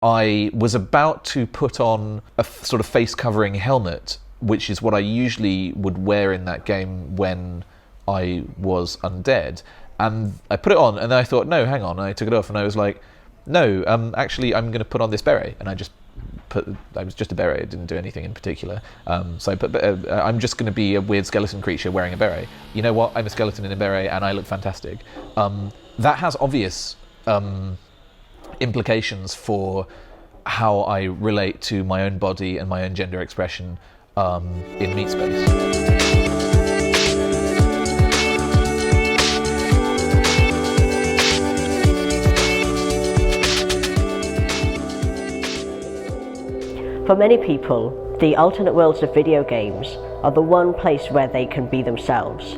I was about to put on a sort of face-covering helmet, which is what I usually would wear in that game when I was undead. And I put it on, and then I thought, no, hang on. And I took it off, and I was like, no, actually, I'm going to put on this beret. And I was just a beret. It didn't do anything in particular. So I'm just going to be a weird skeleton creature wearing a beret. You know what? I'm a skeleton in a beret, and I look fantastic. That has obvious implications for how I relate to my own body and my own gender expression in meat space. For many people, the alternate worlds of video games are the one place where they can be themselves.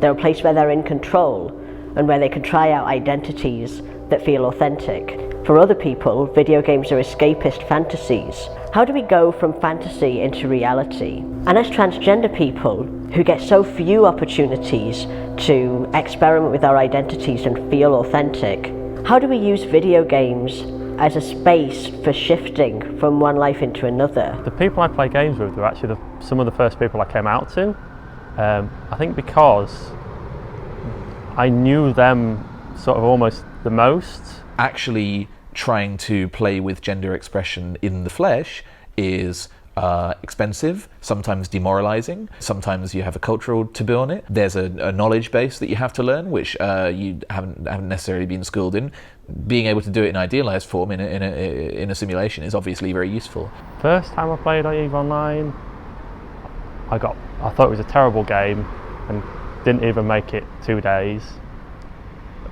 They're a place where they're in control and where they can try out identities that feel authentic. For other people, video games are escapist fantasies. How do we go from fantasy into reality? And as transgender people who get so few opportunities to experiment with our identities and feel authentic, how do we use video games as a space for shifting from one life into another? The people I play games with were actually some of the first people I came out to. I think because I knew them sort of almost the most. Actually trying to play with gender expression in the flesh is expensive, sometimes demoralizing, sometimes you have a cultural taboo on it. There's a knowledge base that you have to learn, which you haven't necessarily been schooled in. Being able to do it in idealized form in a simulation is obviously very useful. First time I played EVE Online, I thought it was a terrible game and didn't even make it 2 days.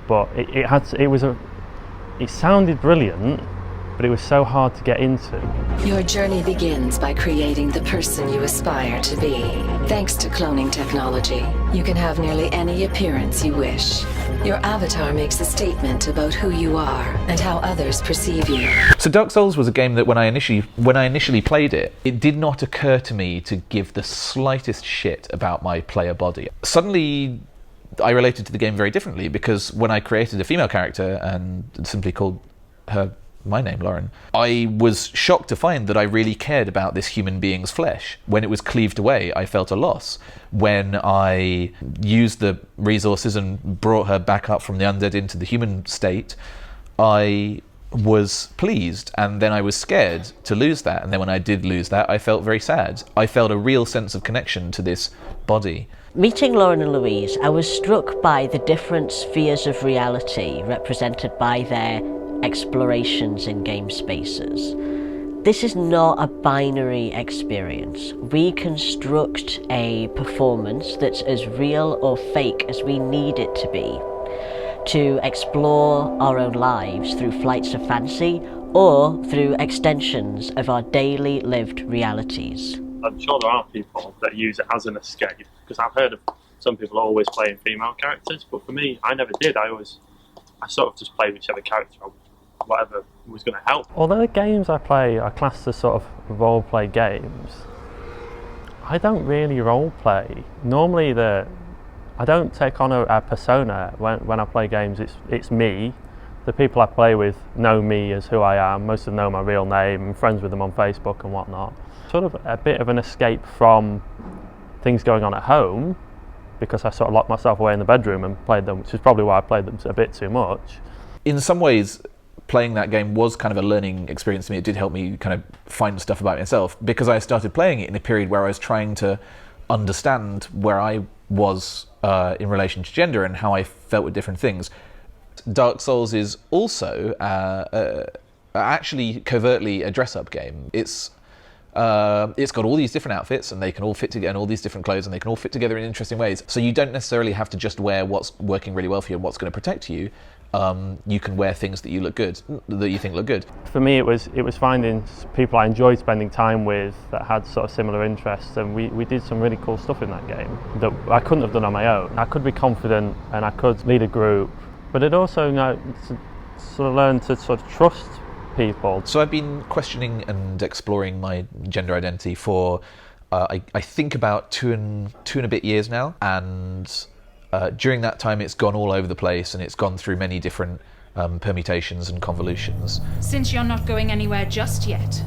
But it sounded brilliant, but it was so hard to get into. Your journey begins by creating the person you aspire to be. Thanks to cloning technology, you can have nearly any appearance you wish. Your avatar makes a statement about who you are and how others perceive you. So Dark Souls was a game that when I initially played it, it did not occur to me to give the slightest shit about my player body. Suddenly, I related to the game very differently, because when I created a female character and simply called her my name, Lauren, I was shocked to find that I really cared about this human being's flesh. When it was cleaved away, I felt a loss. When I used the resources and brought her back up from the undead into the human state, I was pleased, and then I was scared to lose that, and then when I did lose that, I felt very sad. I felt a real sense of connection to this body. Meeting Lauren and Louise, I was struck by the different spheres of reality represented by their explorations in game spaces. This is not a binary experience. We construct a performance that's as real or fake as we need it to be, to explore our own lives through flights of fancy or through extensions of our daily lived realities. I'm sure there are people that use it as an escape, because I've heard of some people always playing female characters, but for me, I never did. I sort of just played whichever character, whatever was going to help. Although the games I play are classed as sort of role-play games, I don't really role-play. Normally I don't take on a persona when I play games. It's me. The people I play with know me as who I am. Most of them know my real name. I'm friends with them on Facebook and whatnot. Sort of a bit of an escape from things going on at home, because I sort of locked myself away in the bedroom and played them, which is probably why I played them a bit too much. In some ways, playing that game was kind of a learning experience to me. It did help me kind of find stuff about myself, because I started playing it in a period where I was trying to understand where I was in relation to gender and how I felt with different things. Dark Souls is also actually covertly a dress-up game. It's got all these different outfits, and they can all fit together, and all these different clothes, and they can all fit together in interesting ways. So you don't necessarily have to just wear what's working really well for you and what's going to protect you. You can wear things that you think look good. For me, it was finding people I enjoyed spending time with that had sort of similar interests, and we did some really cool stuff in that game that I couldn't have done on my own. I could be confident and I could lead a group, but it also, you know, sort of learn to sort of trust people. So I've been questioning and exploring my gender identity for I think about two and a bit years now, and during that time it's gone all over the place, and it's gone through many different permutations and convolutions. Since you're not going anywhere just yet,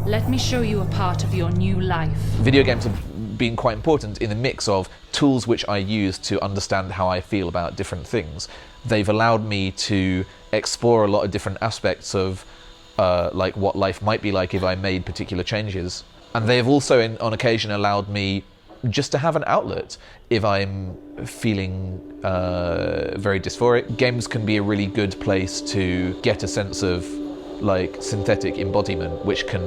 let me show you a part of your new life. Video games have been quite important in the mix of tools which I use to understand how I feel about different things. They've allowed me to explore a lot of different aspects of like what life might be like if I made particular changes. And they have also, on occasion, allowed me just to have an outlet if I'm feeling very dysphoric. Games can be a really good place to get a sense of like synthetic embodiment, which can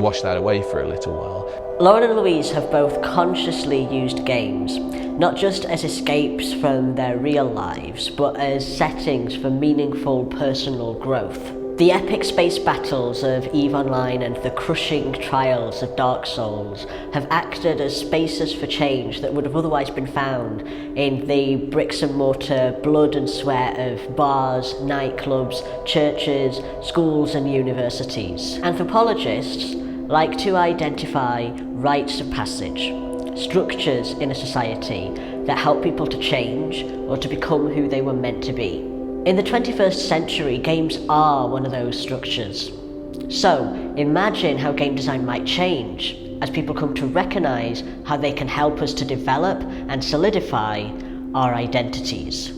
wash that away for a little while. Lauren and Louise have both consciously used games, not just as escapes from their real lives, but as settings for meaningful personal growth. The epic space battles of EVE Online and the crushing trials of Dark Souls have acted as spaces for change that would have otherwise been found in the bricks and mortar blood and sweat of bars, nightclubs, churches, schools and universities. Anthropologists like to identify rites of passage, structures in a society that help people to change or to become who they were meant to be. In the 21st century, games are one of those structures. So, imagine how game design might change as people come to recognise how they can help us to develop and solidify our identities.